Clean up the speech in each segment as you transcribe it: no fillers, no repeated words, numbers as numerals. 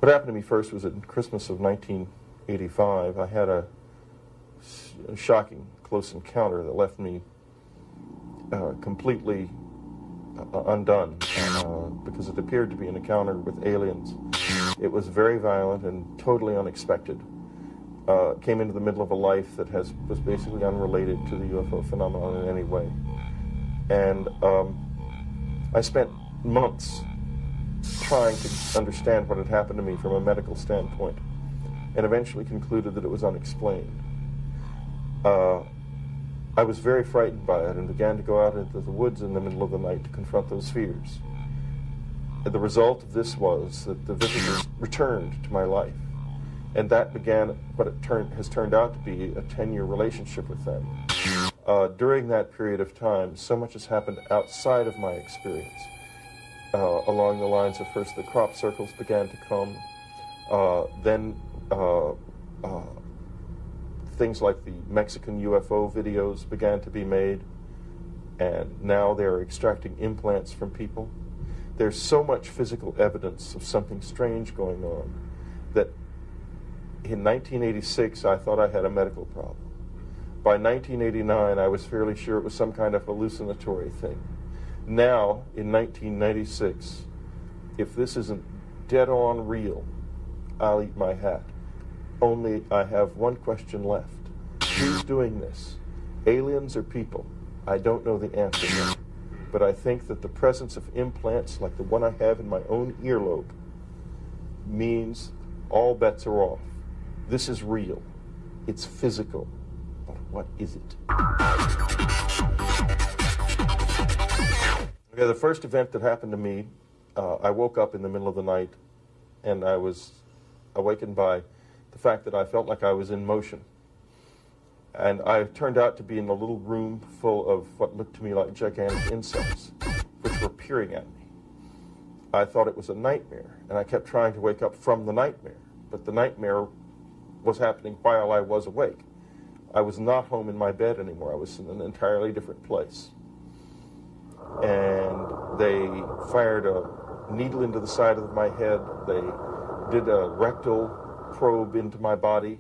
What happened to me first was at Christmas of 1985. I had a shocking close encounter that left me completely undone because it appeared to be an encounter with aliens. It was very violent and totally unexpected. Came into the middle of a life that was basically unrelated to the UFO phenomenon in any way. And I spent months trying to understand what had happened to me from a medical standpoint, and eventually concluded that it was unexplained. I was very frightened by it and began to go out into the woods in the middle of the night to confront those fears. And the result of this was that the visitors returned to my life, and that began what has turned out to be a 10-year relationship with them. During that period of time, so much has happened outside of my experience. Along the lines of first the crop circles began to come, then things like the Mexican UFO videos began to be made, and now they're extracting implants from people. There's so much physical evidence of something strange going on that in 1986 I thought I had a medical problem. By 1989 I was fairly sure it was some kind of hallucinatory thing. Now, in 1996, if this isn't dead-on real, I'll eat my hat. Only I have one question left. Who's doing this? Aliens or people? I don't know the answer yet. But I think that the presence of implants like the one I have in my own earlobe means all bets are off. This is real. It's physical. But what is it? Okay, the first event that happened to me, I woke up in the middle of the night and I was awakened by the fact that I felt like I was in motion. And I turned out to be in a little room full of what looked to me like gigantic insects, which were peering at me. I thought it was a nightmare, and I kept trying to wake up from the nightmare, but the nightmare was happening while I was awake. I was not home in my bed anymore. I was in an entirely different place. And they fired a needle into the side of my head. They did a rectal probe into my body.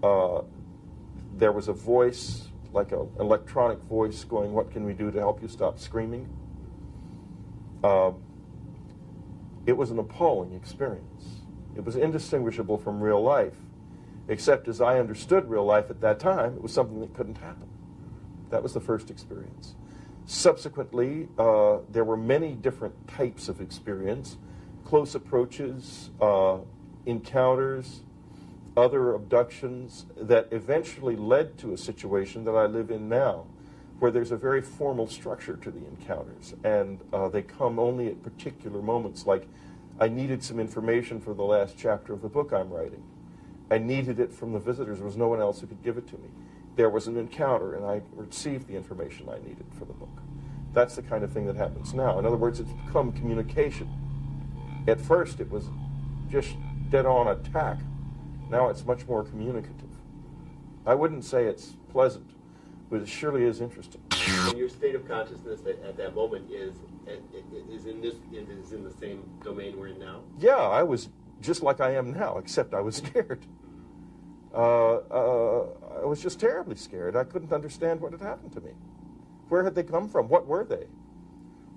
There was a voice, like an electronic voice, going, "What can we do to help you stop screaming?" It was an appalling experience. It was indistinguishable from real life, except as I understood real life at that time, it was something that couldn't happen. That was the first experience. Subsequently, there were many different types of experience, close approaches, encounters, other abductions that eventually led to a situation that I live in now, where there's a very formal structure to the encounters, and they come only at particular moments, like I needed some information for the last chapter of the book I'm writing. I needed it from the visitors. There was no one else who could give it to me. There was an encounter, and I received the information I needed for the book. That's the kind of thing that happens now. In other words, it's become communication. At first, it was just dead-on attack. Now it's much more communicative. I wouldn't say it's pleasant, but it surely is interesting. And your state of consciousness at that moment is in the same domain we're in now? Yeah, I was just like I am now, except I was scared. I was just terribly scared. I couldn't understand what had happened to me. Where had they come from? What were they?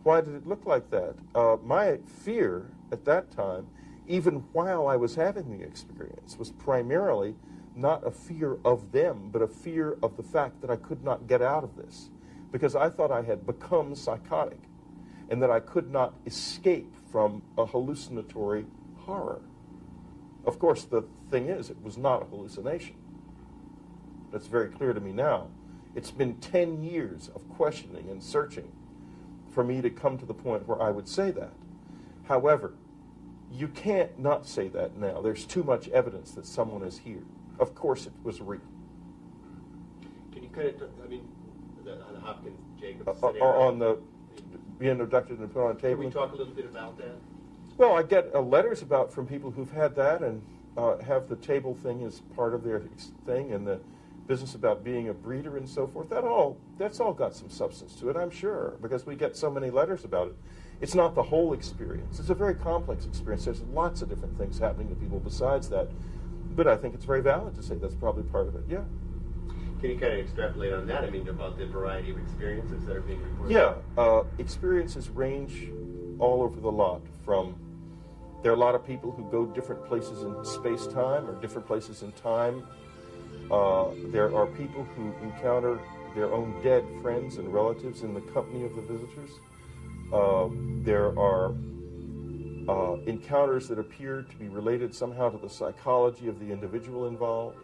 Why did it look like that? My fear at that time, even while I was having the experience, was primarily not a fear of them, but a fear of the fact that I could not get out of this, because I thought I had become psychotic and that I could not escape from a hallucinatory horror. Of course, the thing is, it was not a hallucination. That's very clear to me now. It's been 10 years of questioning and searching for me to come to the point where I would say that. However, you can't not say that now. There's too much evidence that someone is here. Of course it was real. Can you kind of, on the Hopkins-Jacobs scenario? On the being abducted and put on a table? Can we talk a little bit about that? Well, I get letters from people who've had that and have the table thing as part of their thing, and the business about being a breeder and so forth. That's all got some substance to it, I'm sure, because we get so many letters about it. It's not the whole experience. It's a very complex experience. There's lots of different things happening to people besides that. But I think it's very valid to say that's probably part of it, yeah. Can you kind of extrapolate on that? I mean, about the variety of experiences that are being reported? Yeah, experiences range all over the lot. There are a lot of people who go different places in space-time or different places in time. There are people who encounter their own dead friends and relatives in the company of the visitors. There are encounters that appear to be related somehow to the psychology of the individual involved.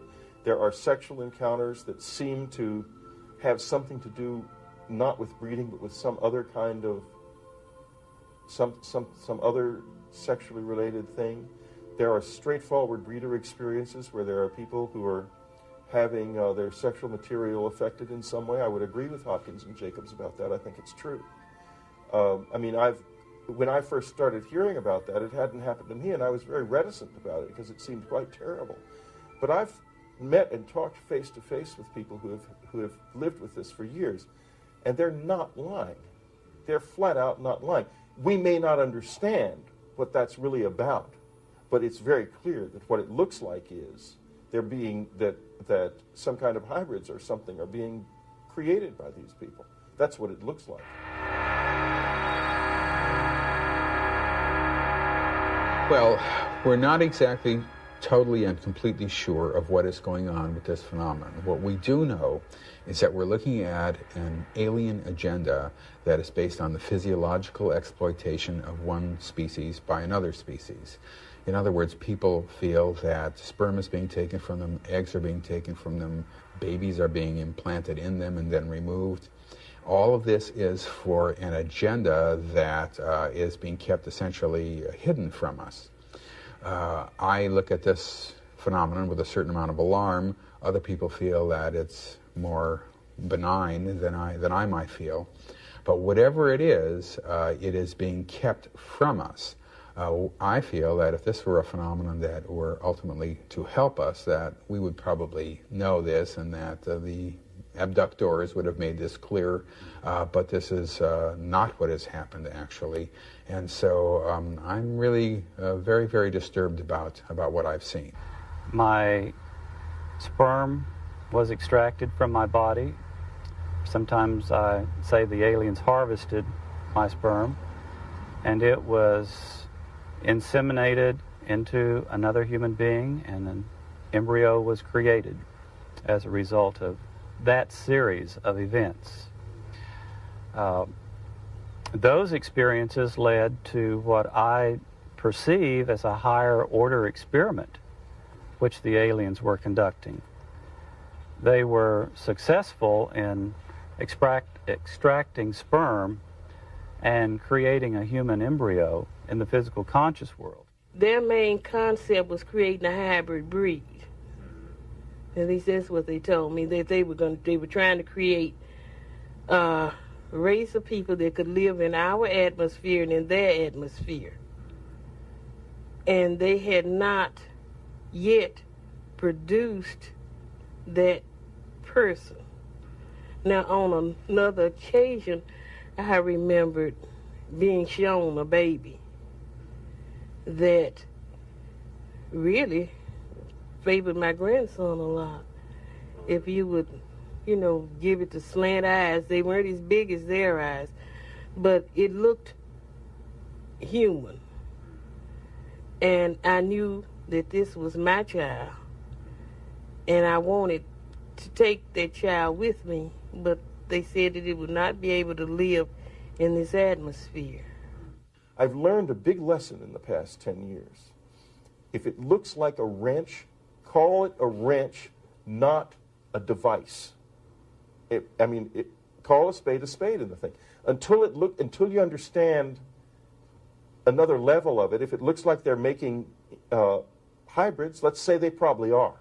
There are sexual encounters that seem to have something to do not with breeding, but with some other kind of some other sexually related thing. There are straightforward breeder experiences where there are people who are having their sexual material affected in some way. I would agree with Hopkins and Jacobs about that. I think it's true. I mean, when I first started hearing about that, it hadn't happened to me, and I was very reticent about it because it seemed quite terrible. But I've met and talked face to face with people who have lived with this for years, and they're not lying. They're flat out not lying. We may not understand what that's really about, but it's very clear that what it looks like is that some kind of hybrids or something are being created by these people. That's what it looks like. Well, we're not exactly totally and completely sure of what is going on with this phenomenon. What we do know is that we're looking at an alien agenda that is based on the physiological exploitation of one species by another species. In other words, people feel that sperm is being taken from them, eggs are being taken from them, babies are being implanted in them and then removed. All of this is for an agenda that is being kept essentially hidden from us. I look at this phenomenon with a certain amount of alarm. Other people feel that it's more benign than I might feel. But whatever it is being kept from us. I feel that if this were a phenomenon that were ultimately to help us, that we would probably know this and that the abductors would have made this clear, but this is not what has happened actually. And so I'm really very, very disturbed about what I've seen. My sperm was extracted from my body. Sometimes I say the aliens harvested my sperm, and it was inseminated into another human being, and an embryo was created as a result of that series of events. Those experiences led to what I perceive as a higher order experiment which the aliens were conducting. They were successful in extracting sperm and creating a human embryo in the physical conscious world. Their main concept was creating a hybrid breed. At least that's what they told me, that they were trying to create a race of people that could live in our atmosphere and in their atmosphere. And they had not yet produced that person. Now, on another occasion, I remembered being shown a baby that really favored my grandson a lot. If you would, give it the slant eyes, they weren't as big as their eyes, but it looked human. And I knew that this was my child, and I wanted to take that child with me, but they said that it would not be able to live in this atmosphere. I've learned a big lesson in the past 10 years. If it looks like a wrench, call it a wrench, not a device. Call a spade in the thing. Until you understand another level of it, if it looks like they're making hybrids, let's say they probably are.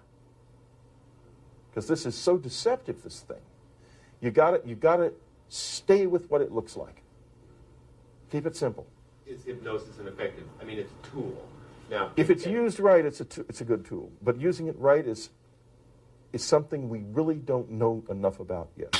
Because this is so deceptive, this thing. You gotta stay with what it looks like. Keep it simple. Is hypnosis ineffective? I mean, it's a tool. Now, if it's used right, it's a good tool. But using it right is something we really don't know enough about yet.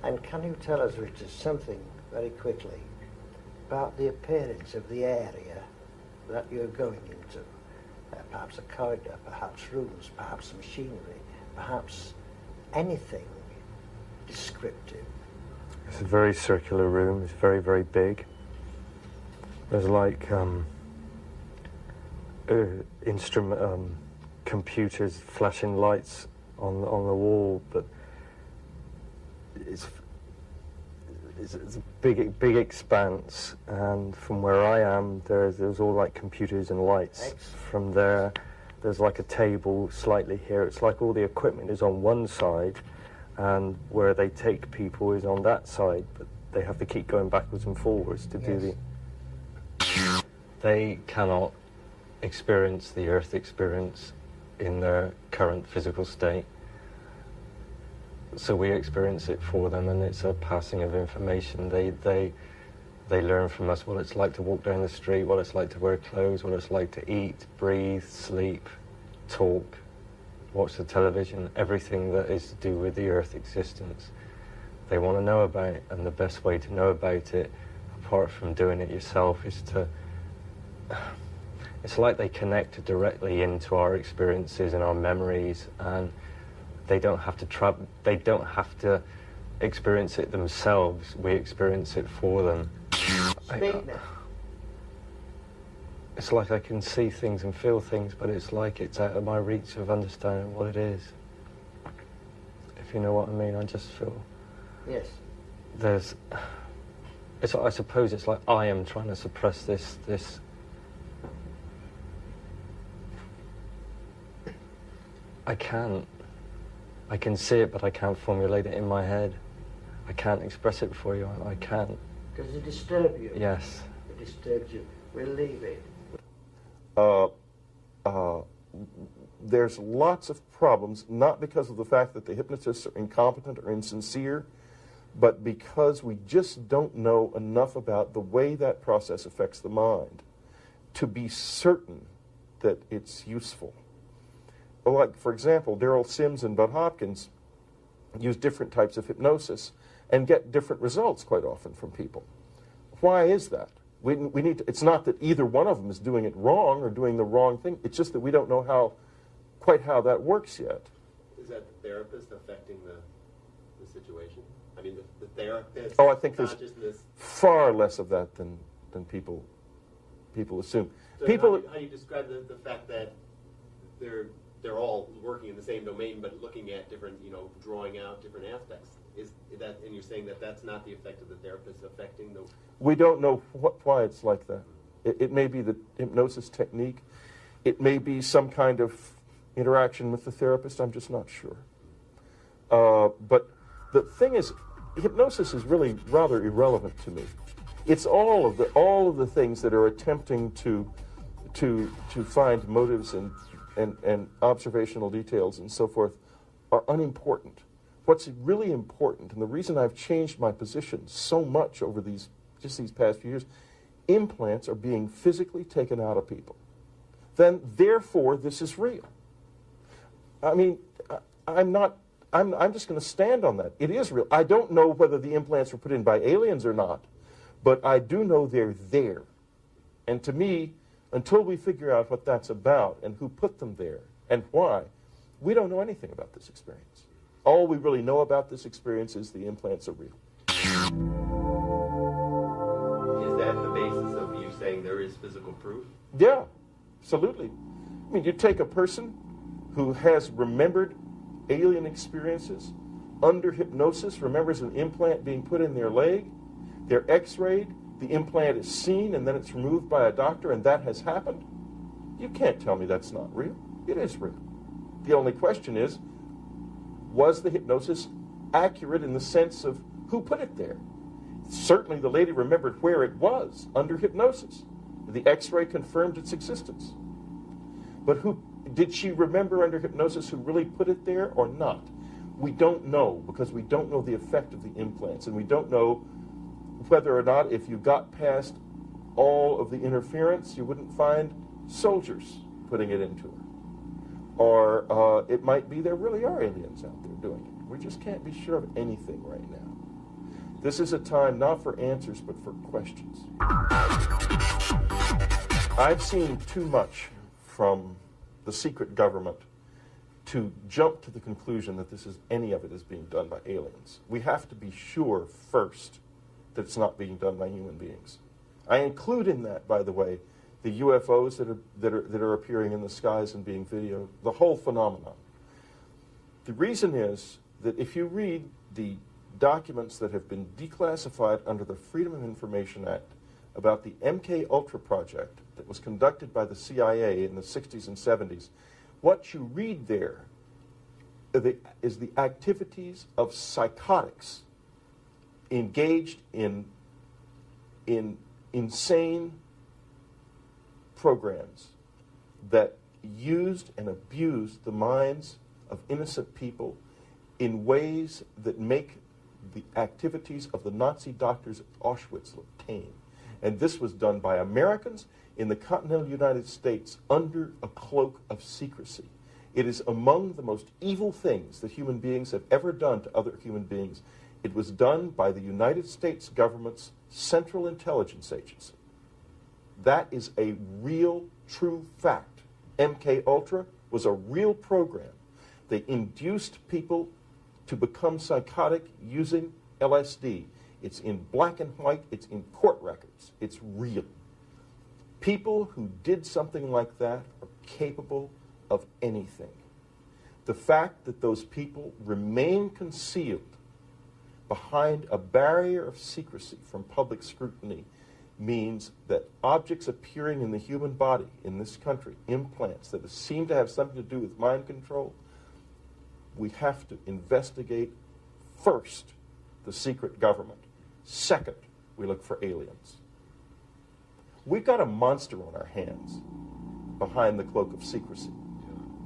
And can you tell us, Richard, something very quickly about the appearance of the area that you're going into? Perhaps a corridor, perhaps rooms, perhaps machinery, perhaps anything descriptive. It's a very circular room. It's very, very big. There's like computers, flashing lights on the wall, but it's a big expanse. And from where I am, there's all like computers and lights. From there, there's like a table slightly here. It's like all the equipment is on one side, and where they take people is on that side, but they have to keep going backwards and forwards to do the... They cannot experience the Earth experience in their current physical state. So we experience it for them, and it's a passing of information. They learn from us what it's like to walk down the street, what it's like to wear clothes, what it's like to eat, breathe, sleep, talk, watch the television, everything that is to do with the Earth existence. They want to know about it, and the best way to know about it, apart from doing it yourself, is to... It's like they connect directly into our experiences and our memories, and they don't have to experience it themselves. We experience it for them. It's like I can see things and feel things, but it's like it's out of my reach of understanding what it is. If you know what I mean, I just feel... Yes. I suppose it's like I am trying to suppress this... I can't. I can see it, but I can't formulate it in my head. I can't express it for you. I can't. Does it disturb you? Yes. It disturbs you. We'll leave it. There's lots of problems, not because of the fact that the hypnotists are incompetent or insincere, but because we just don't know enough about the way that process affects the mind to be certain that it's useful. Well, like, for example, Daryl Sims and Bud Hopkins use different types of hypnosis and get different results quite often from people. Why is that? We need to, it's not that either one of them is doing it wrong or doing the wrong thing. It's just that we don't know quite how that works yet. Is that the therapist affecting the situation? I mean, the therapist. Oh, I think there's far less of that than people assume. So people. How do you describe the fact that they're all working in the same domain, but looking at different, drawing out different aspects? Is that, and you're saying that that's not the effect of the therapist affecting the... We don't know why it's like that. It may be the hypnosis technique. It may be some kind of interaction with the therapist. I'm just not sure. But the thing is, hypnosis is really rather irrelevant to me. It's all of the things that are attempting to find motives and observational details and so forth are unimportant. What's really important, and the reason I've changed my position so much over these past few years, implants are being physically taken out of people. Then, therefore, this is real. I mean, I'm just going to stand on that. It is real. I don't know whether the implants were put in by aliens or not, but I do know they're there. And to me, until we figure out what that's about and who put them there and why, we don't know anything about this experience. All we really know about this experience is the implants are real. Is that the basis of you saying there is physical proof? Yeah, absolutely. I mean, you take a person who has remembered alien experiences under hypnosis, remembers an implant being put in their leg, they're x-rayed, the implant is seen, and then it's removed by a doctor, and that has happened. You can't tell me that's not real. It is real. The only question is, was the hypnosis accurate in the sense of who put it there? Certainly the lady remembered where it was under hypnosis. The x-ray confirmed its existence. But did she remember under hypnosis who really put it there or not? We don't know, because we don't know the effect of the implants, and we don't know whether or not if you got past all of the interference, you wouldn't find soldiers putting it into her. Or it might be there really are aliens out there doing it. We just can't be sure of anything right now. This is a time not for answers, but for questions. I've seen too much from the secret government to jump to the conclusion that any of it is being done by aliens. We have to be sure first that it's not being done by human beings. I include in that, by the way, the UFOs that are appearing in the skies and being videoed, the whole phenomenon. The reason is that if you read the documents that have been declassified under the Freedom of Information Act about the MK Ultra project that was conducted by the CIA in the 60s and 70s, what you read there is the activities of psychotics engaged in insane programs that used and abused the minds of innocent people in ways that make the activities of the Nazi doctors at Auschwitz look tame. And this was done by Americans in the continental United States under a cloak of secrecy. It is among the most evil things that human beings have ever done to other human beings. It was done by the United States government's Central Intelligence Agency. That is a real, true fact. MK Ultra was a real program. They induced people to become psychotic using LSD. It's in black and white. It's in court records. It's real. People who did something like that are capable of anything. The fact that those people remain concealed behind a barrier of secrecy from public scrutiny means that objects appearing in the human body in this country, implants that seem to have something to do with mind control, we have to investigate first the secret government. Second, we look for aliens. We've got a monster on our hands behind the cloak of secrecy.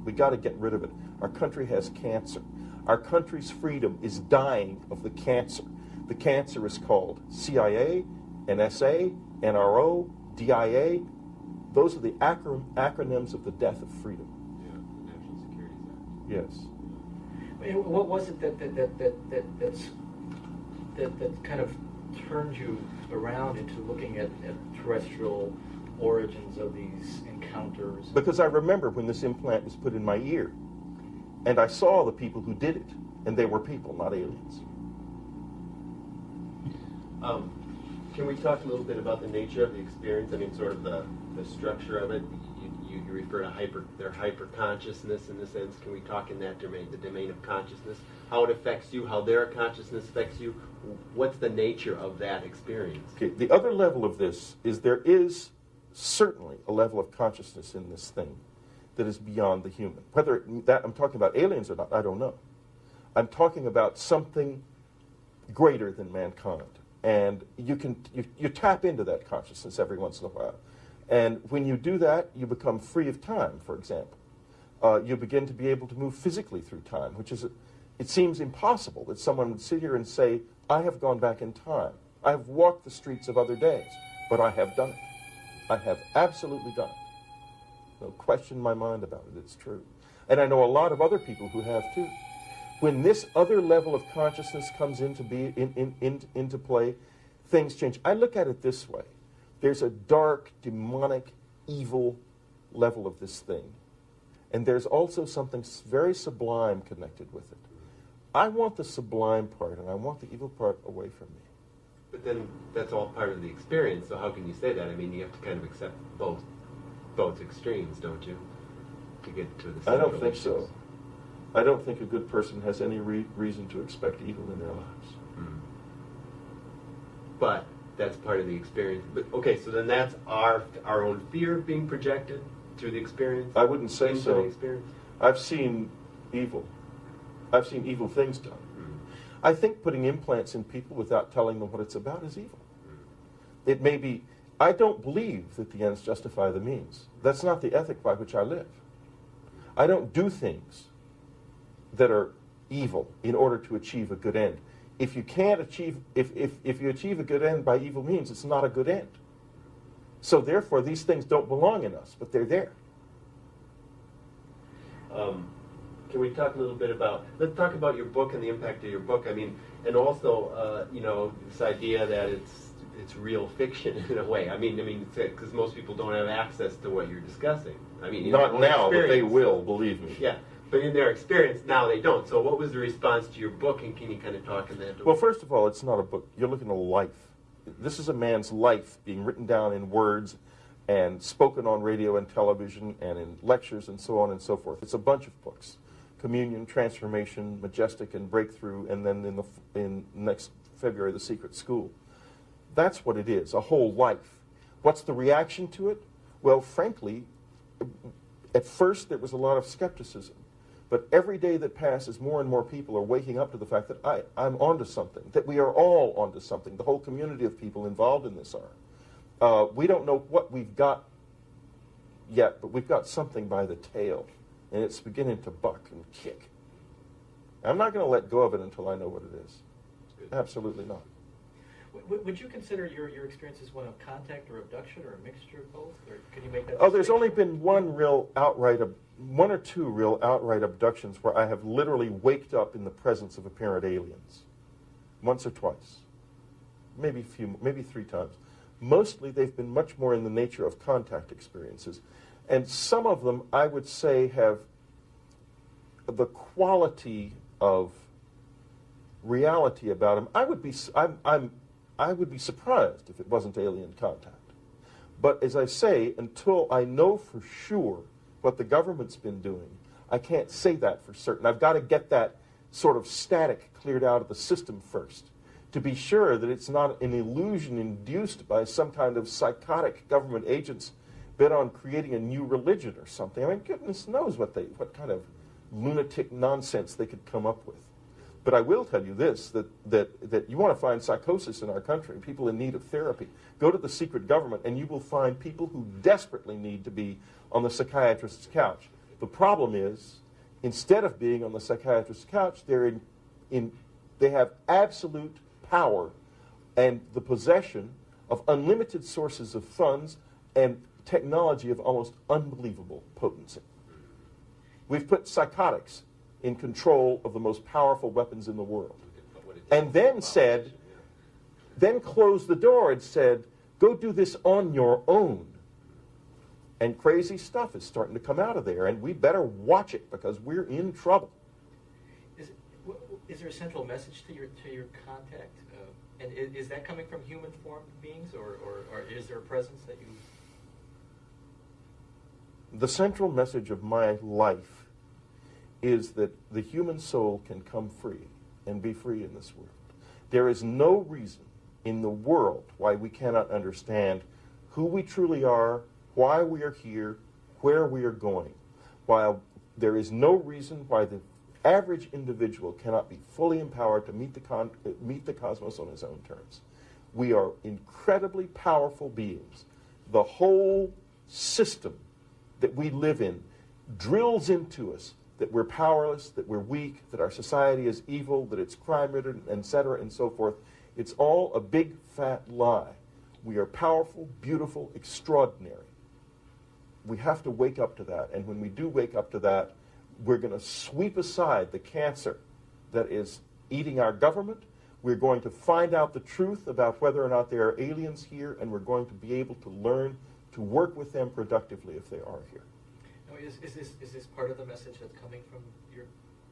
We've got to get rid of it. Our country has cancer. Our country's freedom is dying of the cancer. The cancer is called CIA, NSA, NRO, DIA. Those are the acronyms of the death of freedom. Yeah, the National Security Act. Yes. What was it that kind of turned you around into looking at terrestrial origins of these encounters? Because I remember when this implant was put in my ear, and I saw the people who did it, and they were people, not aliens. Can we talk a little bit about the nature of the experience? I mean, sort of the structure of it. You refer to their hyper-consciousness in the sense. Can we talk in that domain, the domain of consciousness? How it affects you, how their consciousness affects you? What's the nature of that experience? Okay, the other level of this is there is certainly a level of consciousness in this thing that is beyond the human. Whether that I'm talking about aliens or not, I don't know. I'm talking about something greater than mankind. And you tap into that consciousness every once in a while. And when you do that, you become free of time, for example. You begin to be able to move physically through time, which is, it seems impossible that someone would sit here and say, I have gone back in time. I have walked the streets of other days, but I have done it. I have absolutely done it. No question in my mind about it, it's true. And I know a lot of other people who have too. When this other level of consciousness comes into play, things change. I look at it this way. There's a dark, demonic, evil level of this thing. And there's also something very sublime connected with it. I want the sublime part, and I want the evil part away from me. But then that's all part of the experience, so how can you say that? I mean, you have to kind of accept both extremes, don't you? To get to the I don't central think issues. so. I don't think a good person has any reason to expect evil in their lives. Mm. But that's part of the experience. But okay, so then that's our own fear being projected through the experience? I wouldn't say into so. the experience? I've seen evil. I've seen evil things done. Mm. I think putting implants in people without telling them what it's about is evil. Mm. It may be, I don't believe that the ends justify the means. That's not the ethic by which I live. I don't do things that are evil in order to achieve a good end. If you can't achieve, if you achieve a good end by evil means, it's not a good end. So therefore, these things don't belong in us, but they're there. Can we talk a little bit about, let's talk about your book and the impact of your book. I mean, and also, you know, this idea that it's real fiction in a way. I mean, because most people don't have access to what you're discussing. I mean, Not now, but they will, believe me. Yeah, but in their experience, now they don't. So what was the response to your book, and can you kind of talk in that? Well, first of all, it's not a book. You're looking at a life. This is a man's life being written down in words and spoken on radio and television and in lectures and so on and so forth. It's a bunch of books. Communion, Transformation, Majestic, and Breakthrough, and then in next February, The Secret School. That's what it is, a whole life. What's the reaction to it? Well, frankly, at first there was a lot of skepticism. But every day that passes, more and more people are waking up to the fact that I'm onto something, that we are all onto something. The whole community of people involved in this are. We don't know what we've got yet, but we've got something by the tail. And it's beginning to buck and kick. I'm not going to let go of it until I know what it is. Absolutely not. Would you consider your experience as one of contact or abduction, or a mixture of both? Or can you make that? Oh, there's only been one or two real outright abductions where I have literally waked up in the presence of apparent aliens. Once or twice. Maybe 3 times. Mostly they've been much more in the nature of contact experiences. And some of them, I would say, have the quality of reality about them. I would be surprised if it wasn't alien contact. But as I say, until I know for sure what the government's been doing, I can't say that for certain. I've got to get that sort of static cleared out of the system first to be sure that it's not an illusion induced by some kind of psychotic government agents bent on creating a new religion or something. I mean, goodness knows what kind of lunatic nonsense they could come up with. But I will tell you this, that you want to find psychosis in our country, people in need of therapy, go to the secret government and you will find people who desperately need to be on the psychiatrist's couch. The problem is, instead of being on the psychiatrist's couch, they have absolute power and the possession of unlimited sources of funds and technology of almost unbelievable potency. We've put psychotics in control of the most powerful weapons in the world. And then closed the door and said, go do this on your own. And crazy stuff is starting to come out of there, and we better watch it because we're in trouble. Is there a central message to your contact? And is that coming from human formed beings, or is there a presence that you... The central message of my life is that the human soul can come free and be free in this world. There is no reason in the world why we cannot understand who we truly are, why we are here, where we are going, while there is no reason why the average individual cannot be fully empowered to meet the cosmos on his own terms. We are incredibly powerful beings. The whole system that we live in drills into us that we're powerless, that we're weak, that our society is evil, that it's crime-ridden, etc., and so forth. It's all a big, fat lie. We are powerful, beautiful, extraordinary. We have to wake up to that, and when we do wake up to that, we're going to sweep aside the cancer that is eating our government. We're going to find out the truth about whether or not there are aliens here, and we're going to be able to learn to work with them productively if they are here. Now, is this part of the message that's coming from your...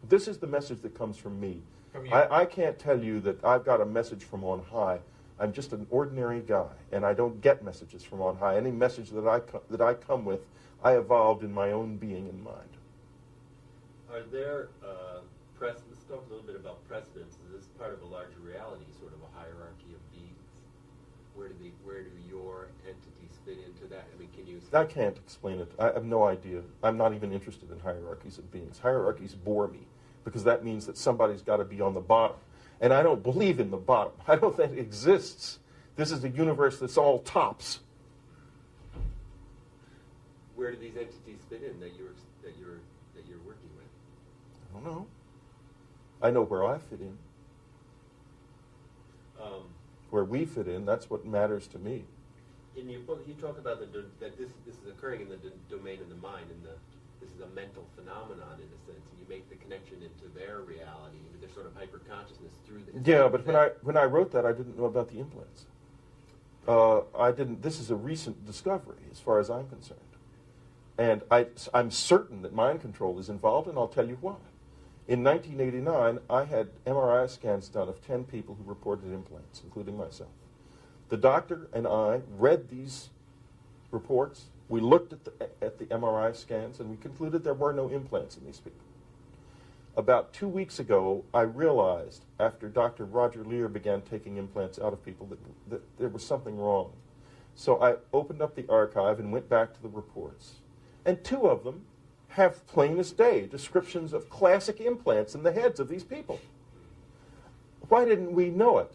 This is the message that comes from me. From you? I can't tell you that I've got a message from on high. I'm just an ordinary guy, and I don't get messages from on high. Any message that I come with, I evolved in my own being and mind. Are there let's talk a little bit about precedents. Is this part of a larger reality, sort of a hierarchy of beings? Where do your entities fit into that? I mean, can you... I can't explain it. I have no idea. I'm not even interested in hierarchies of beings. Hierarchies bore me, because that means that somebody's got to be on the bottom. And I don't believe in the bottom. I don't think it exists. This is a universe that's all tops. Where do these entities fit in that you're working with? I don't know. I know where I fit in. Where we fit in, that's what matters to me. In your book, you talk about that this is occurring in the domain of the mind, and this is a mental phenomenon in a sense, and you make the connection into their reality, into their sort of hyper consciousness through the. Yeah, but when I wrote that, I didn't know about the implants. I didn't. This is a recent discovery, as far as I'm concerned, and I'm certain that mind control is involved, and I'll tell you why. In 1989, I had MRI scans done of 10 people who reported implants, including myself. The doctor and I read these reports. We looked at the MRI scans, and we concluded there were no implants in these people. About 2 weeks ago, I realized, after Dr. Roger Lear began taking implants out of people, that there was something wrong. So I opened up the archive and went back to the reports. And 2 of them have plain as day descriptions of classic implants in the heads of these people. Why didn't we know it?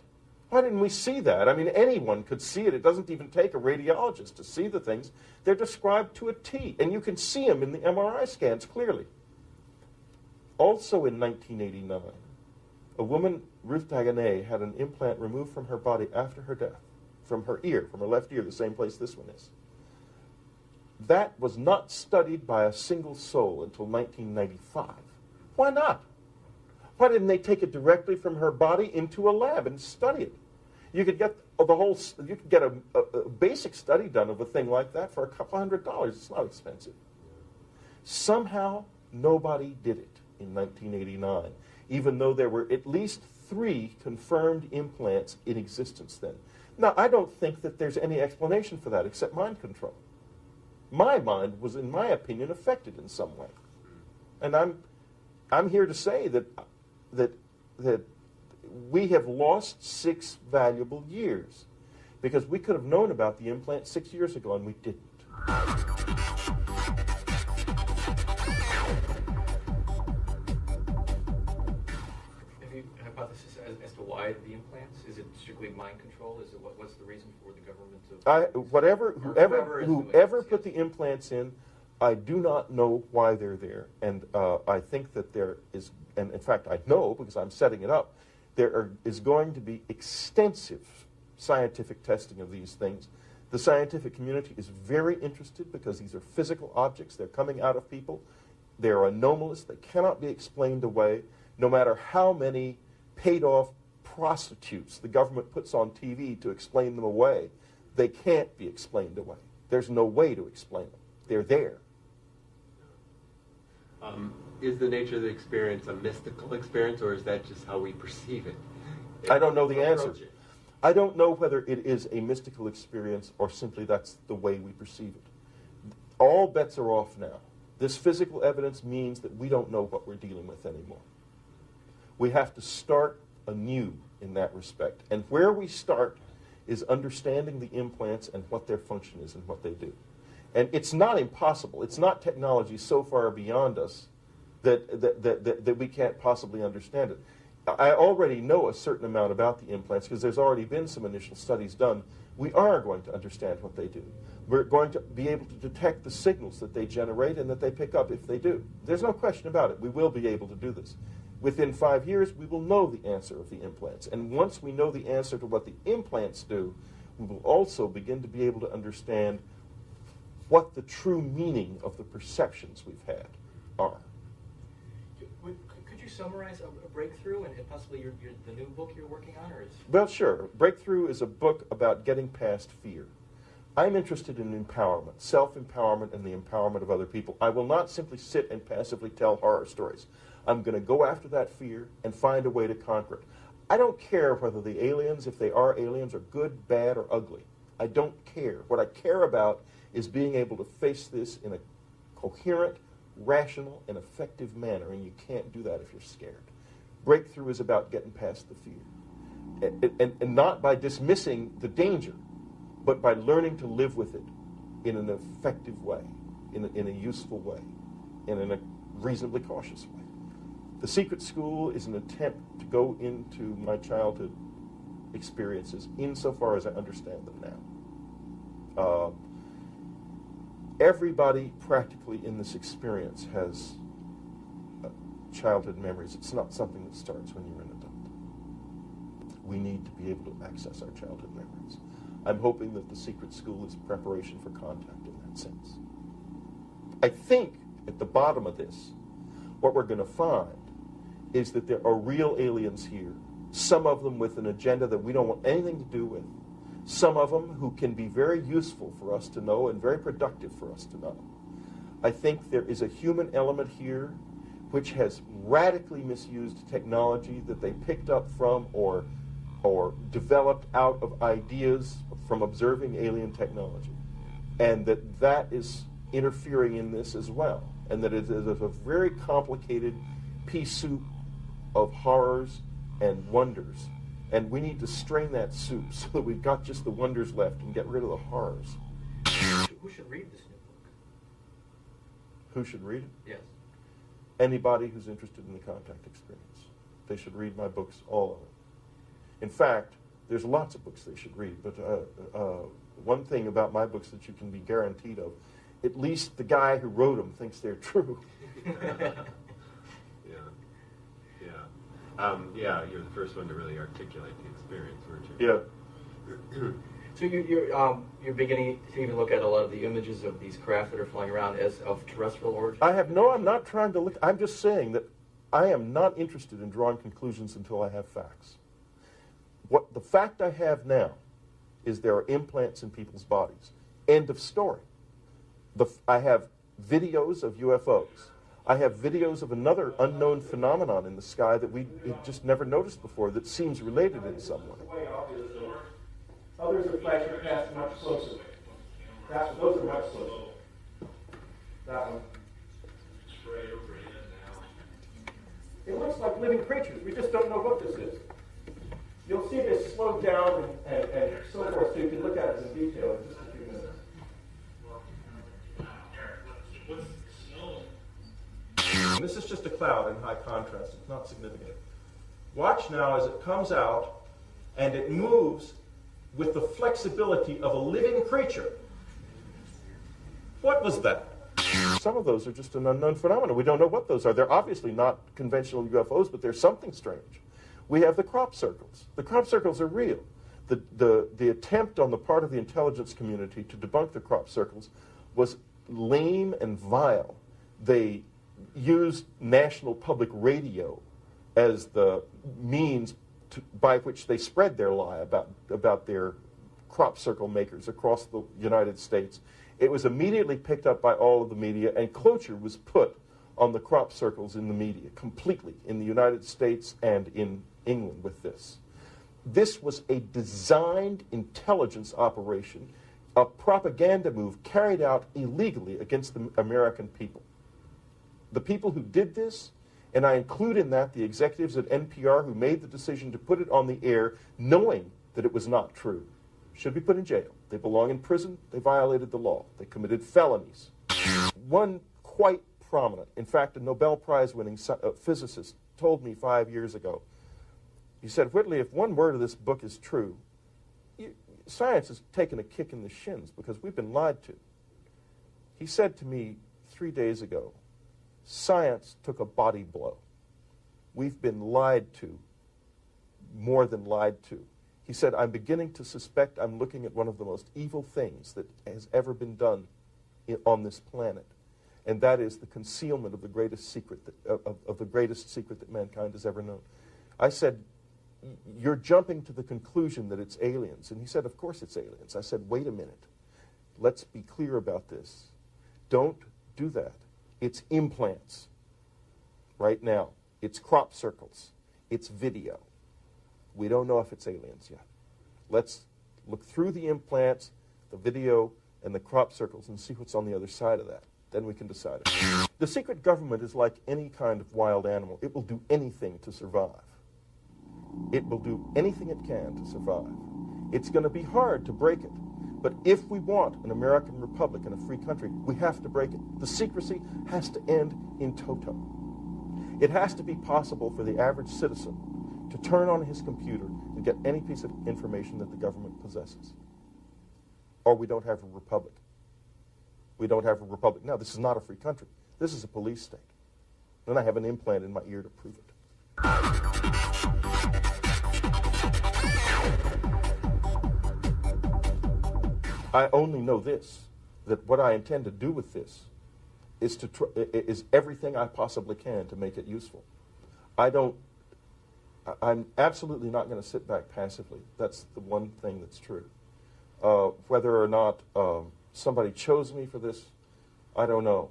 Why didn't we see that? I mean, anyone could see it. It doesn't even take a radiologist to see the things. They're described to a T, and you can see them in the MRI scans clearly. Also in 1989, a woman, Ruth Dagonet, had an implant removed from her body after her death, from her ear, from her left ear, the same place this one is. That was not studied by a single soul until 1995. Why not? Why didn't they take it directly from her body into a lab and study it? You could get you could get a basic study done of a thing like that for $200. It's not expensive. Somehow, nobody did it in 1989, even though there were at least 3 confirmed implants in existence then. Now, I don't think that there's any explanation for that except mind control. My mind was, in my opinion, affected in some way. And I'm here to say that we have lost 6 valuable years because we could have known about the implant 6 years ago and we didn't. Have you a hypothesis as to why the implants? Is it strictly mind control? Is it what's the reason for the government to? Whoever put the implants in, I do not know why they're there, and I think that there is, and in fact I know because I'm setting it up, is going to be extensive scientific testing of these things. The scientific community is very interested because these are physical objects. They're coming out of people. They're anomalous. They cannot be explained away, no matter how many paid-off prostitutes the government puts on TV to explain them away. They can't be explained away. There's no way to explain them. They're there. Is the nature of the experience a mystical experience, or is that just how we perceive it? I don't know the answer. I don't know whether it is a mystical experience or simply that's the way we perceive it. All bets are off now. This physical evidence means that we don't know what we're dealing with anymore. We have to start anew in that respect. And where we start is understanding the implants and what their function is and what they do. And it's not impossible. It's not technology so far beyond us that we can't possibly understand it. I already know a certain amount about the implants because there's already been some initial studies done. We are going to understand what they do. We're going to be able to detect the signals that they generate and that they pick up if they do. There's no question about it. We will be able to do this. Within 5 years, we will know the answer of the implants. And once we know the answer to what the implants do, we will also begin to be able to understand what the true meaning of the perceptions we've had are. Could you summarize a breakthrough and possibly the new book you're working on? Or is... Well, sure. Breakthrough is a book about getting past fear. I'm interested in empowerment, self-empowerment, and the empowerment of other people. I will not simply sit and passively tell horror stories. I'm going to go after that fear and find a way to conquer it. I don't care whether the aliens, if they are aliens, are good, bad, or ugly. I don't care. What I care about is being able to face this in a coherent, rational, and effective manner, and you can't do that if you're scared. Breakthrough is about getting past the fear. And not by dismissing the danger, but by learning to live with it in an effective way, in a useful way, and in a reasonably cautious way. The Secret School is an attempt to go into my childhood experiences insofar as I understand them now. Everybody practically in this experience has childhood memories. It's not something that starts when you're an adult. We need to be able to access our childhood memories. I'm hoping that the secret school is preparation for contact in that sense. I think at the bottom of this, what we're going to find is that there are real aliens here, some of them with an agenda that we don't want anything to do with, some of them who can be very useful for us to know and very productive for us to know. I think there is a human element here which has radically misused technology that they picked up from or developed out of ideas from observing alien technology, and that is interfering in this as well, and that it is a very complicated pea soup of horrors and wonders, and we need to strain that soup so that we've got just the wonders left and get rid of the horrors. Who should read this new book? Who should read it? Yes. Anybody who's interested in the contact experience. They should read my books, all of them. In fact, there's lots of books they should read, but one thing about my books that you can be guaranteed of, at least the guy who wrote them thinks they're true. Yeah, you're the first one to really articulate the experience, weren't you? Yeah. So you're beginning to even look at a lot of the images of these craft that are flying around as of terrestrial origin? I'm not trying to look, I'm just saying that I am not interested in drawing conclusions until I have facts. What the fact I have now is there are implants in people's bodies. End of story. I have videos of UFOs. I have videos of another unknown phenomenon in the sky that we just never noticed before that seems related in some way. Others are flashing past much closer. Those are much closer. That one. It looks like living creatures. We just don't know what this is. You'll see this slowed down and so forth, so you can look at it in detail in just a few minutes. And this is just a cloud in high contrast. It's not significant. Watch now as it comes out and it moves with the flexibility of a living creature. What was that? Some of those are just an unknown phenomenon. We don't know what those are. They're obviously not conventional UFOs, but they're something strange. We have the crop circles. The crop circles are real. The attempt on the part of the intelligence community to debunk the crop circles was lame and vile. They used national public radio as the means by which they spread their lie about their crop circle makers across the United States. It was immediately picked up by all of the media, and closure was put on the crop circles in the media, completely, in the United States and in England with this. This was a designed intelligence operation, a propaganda move carried out illegally against the American people. The people who did this, and I include in that the executives at NPR who made the decision to put it on the air knowing that it was not true, should be put in jail. They belong in prison. They violated the law. They committed felonies. One quite prominent, in fact, a Nobel Prize-winning physicist told me 5 years ago, he said, Whitley, if one word of this book is true, science has taken a kick in the shins because we've been lied to. He said to me 3 days ago, science took a body blow. We've been lied to, more than lied to. He said, I'm beginning to suspect I'm looking at one of the most evil things that has ever been done on this planet, and that is the concealment of the greatest secret of the greatest secret that mankind has ever known. I said, you're jumping to the conclusion that it's aliens. And he said, of course it's aliens. I said, wait a minute. Let's be clear about this. Don't do that. It's implants right now. It's crop circles. It's video. We don't know if it's aliens yet. Let's look through the implants, the video, and the crop circles and see what's on the other side of that. Then we can decide it. The secret government is like any kind of wild animal. It will do anything to survive. It will do anything it can to survive. It's going to be hard to break it. But if we want an American republic and a free country, we have to break it. The secrecy has to end in toto. It has to be possible for the average citizen to turn on his computer and get any piece of information that the government possesses. Or we don't have a republic. We don't have a republic. Now, this is not a free country. This is a police state. Then I have an implant in my ear to prove it. I only know this, that what I intend to do with this is is everything I possibly can to make it useful. I'm absolutely not going to sit back passively. That's the one thing that's true. Whether or not somebody chose me for this, I don't know.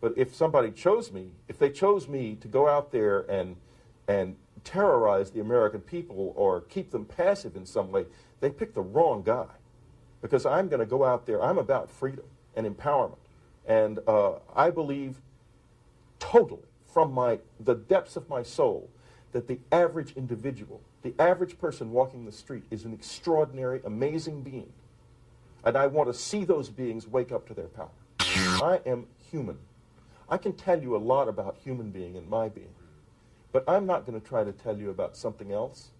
But if somebody chose me, if they chose me to go out there and terrorize the American people or keep them passive in some way, they picked the wrong guy. Because I'm going to go out there, I'm about freedom and empowerment. And I believe totally from the depths of my soul that the average individual, the average person walking the street is an extraordinary, amazing being. And I want to see those beings wake up to their power. I am human. I can tell you a lot about human being and my being. But I'm not going to try to tell you about something else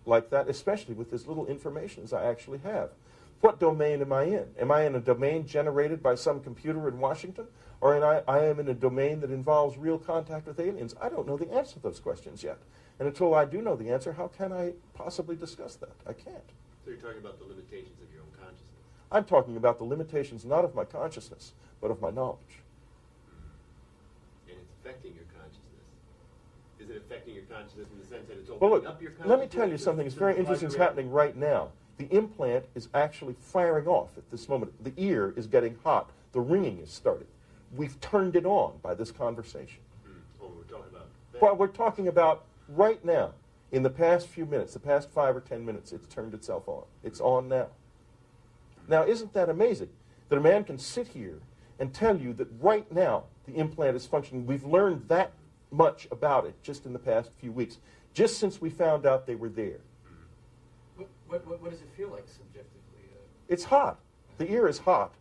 like that, especially with as little information as I actually have. What domain am I in? Am I in a domain generated by some computer in Washington? Or I am in a domain that involves real contact with aliens? I don't know the answer to those questions yet. And until I do know the answer, how can I possibly discuss that? I can't. So you're talking about the limitations of your own consciousness? I'm talking about the limitations not of my consciousness, but of my knowledge. And it's affecting your consciousness. Is it affecting your consciousness in the sense that it's Well, opening look, up your consciousness? let me tell you something that's very interesting that's happening right now. The implant is actually firing off at this moment. The ear is getting hot. The ringing is starting. We've turned it on by this conversation. Oh, we're talking about that. Well, we're talking about right now, in the past few minutes, the past 5 or 10 minutes, it's turned itself on. It's on now. Now, isn't that amazing? That a man can sit here and tell you that right now the implant is functioning. We've learned that much about it just in the past few weeks, just since we found out they were there. What does it feel like subjectively? It's hot. The ear is hot.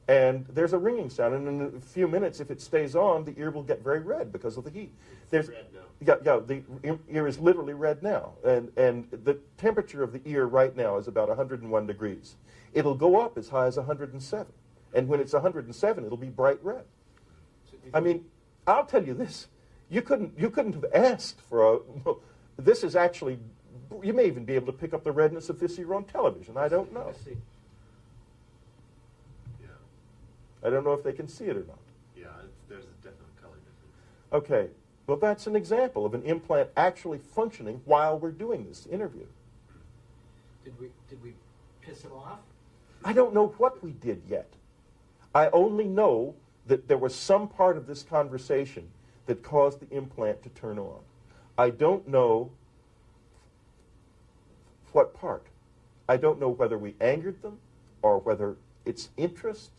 And there's a ringing sound. And in a few minutes, if it stays on, the ear will get very red because of the heat. It's red now. Yeah, the ear is literally red now. And the temperature of the ear right now is about 101 degrees. It'll go up as high as 107. And when it's 107, it'll be bright red. I mean, I'll tell you this. You couldn't have asked for this is actually, you may even be able to pick up the redness of this ear on television. I don't know. I don't know if they can see it or not. Yeah, there's a definite color difference. Okay, well, that's an example of an implant actually functioning while we're doing this interview. Did we piss him off? I don't know what we did yet. I only know that there was some part of this conversation that caused the implant to turn on. I don't know what part. I don't know whether we angered them or whether it's interest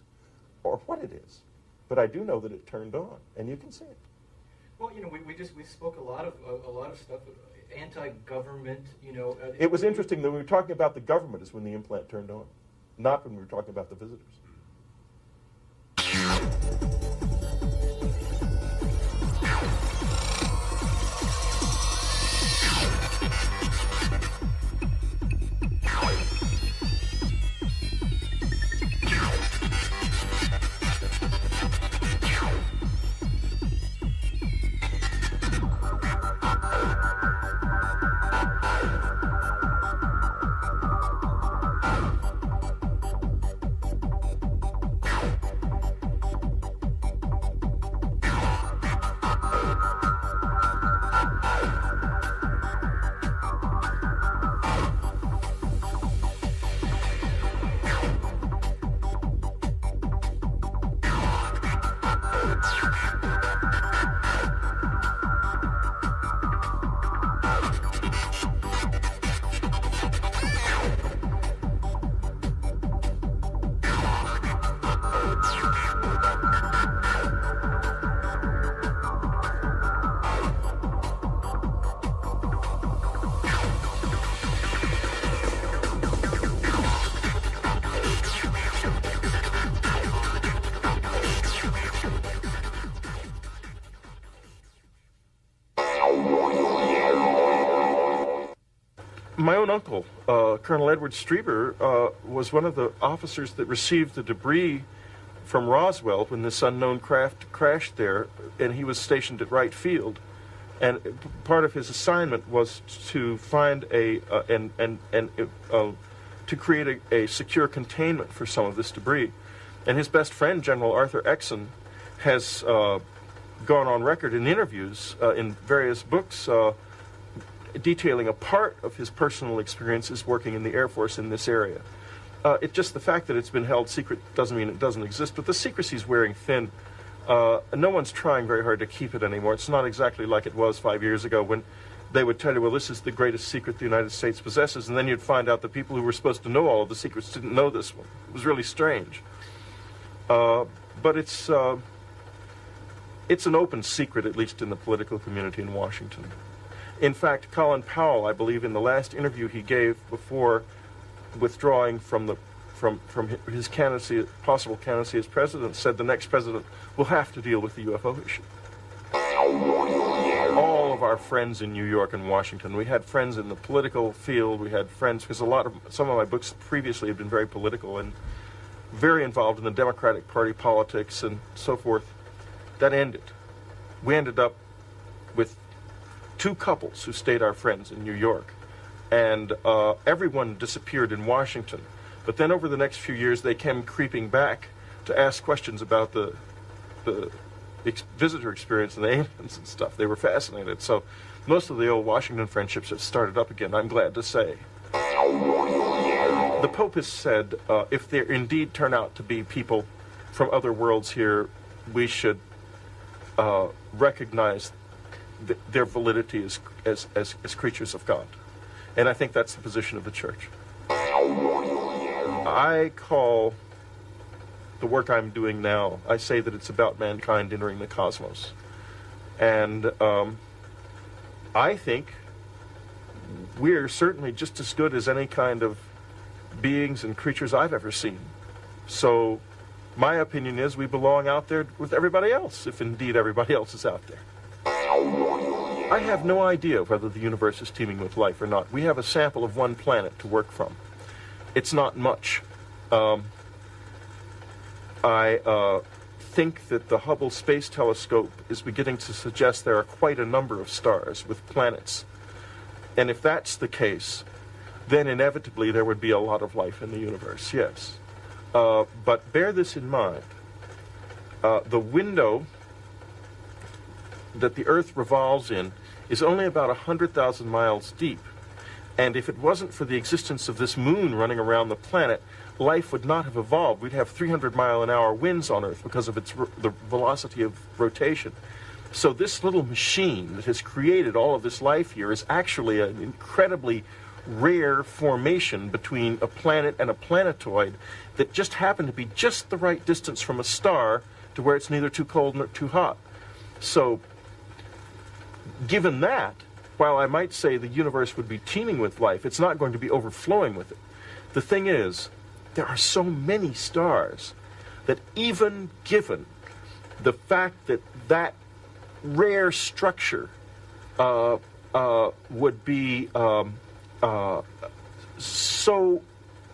or what it is. But I do know that it turned on, and you can see it. Well, we spoke a lot of stuff, anti-government, It was interesting that when we were talking about the government is when the implant turned on, not when we were talking about the visitors. My own uncle, Colonel Edward Strieber, was one of the officers that received the debris from Roswell when this unknown craft crashed there, and he was stationed at Wright Field. And part of his assignment was to find to create a secure containment for some of this debris. And his best friend, General Arthur Exon, has gone on record in interviews in various books detailing a part of his personal experiences working in the Air Force in this area. It's just the fact that it's been held secret doesn't mean it doesn't exist, but the secrecy's wearing thin. No one's trying very hard to keep it anymore. It's not exactly like it was 5 years ago when they would tell you, well, this is the greatest secret the United States possesses, and then you'd find out the people who were supposed to know all of the secrets didn't know this one. It was really strange. But it's an open secret, at least in the political community in Washington. In fact, Colin Powell, I believe, in the last interview he gave before withdrawing from his candidacy, possible candidacy as president, said the next president will have to deal with the UFO issue. All of our friends in New York and Washington, we had friends in the political field, we had friends, because some of my books previously had been very political and very involved in the Democratic Party politics and so forth. That ended. We ended up with two couples who stayed our friends in New York, and everyone disappeared in Washington. But then over the next few years, they came creeping back to ask questions about the visitor experience and the aliens and stuff. They were fascinated. So most of the old Washington friendships have started up again, I'm glad to say. The Pope has said if there indeed turn out to be people from other worlds here, we should recognize their validity as creatures of God. And I think that's the position of the Church. I call the work I'm doing now, I say that it's about mankind entering the cosmos. And I think we're certainly just as good as any kind of beings and creatures I've ever seen. So my opinion is we belong out there with everybody else, if indeed everybody else is out there. I have no idea whether the universe is teeming with life or not. We have a sample of one planet to work from. It's not much. I think that the Hubble Space Telescope is beginning to suggest there are quite a number of stars with planets. And if that's the case, then inevitably there would be a lot of life in the universe, yes. But bear this in mind. The window that the Earth revolves in is only about 100,000 miles deep. And if it wasn't for the existence of this moon running around the planet, life would not have evolved. We'd have 300-mile-an-hour winds on Earth because of the velocity of rotation. So this little machine that has created all of this life here is actually an incredibly rare formation between a planet and a planetoid that just happened to be just the right distance from a star to where it's neither too cold nor too hot. So, given that, while I might say the universe would be teeming with life, it's not going to be overflowing with it. The thing is, there are so many stars that even given the fact that that rare structure would be so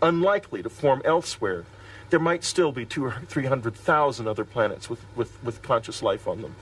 unlikely to form elsewhere, there might still be 200,000 or 300,000 other planets with conscious life on them.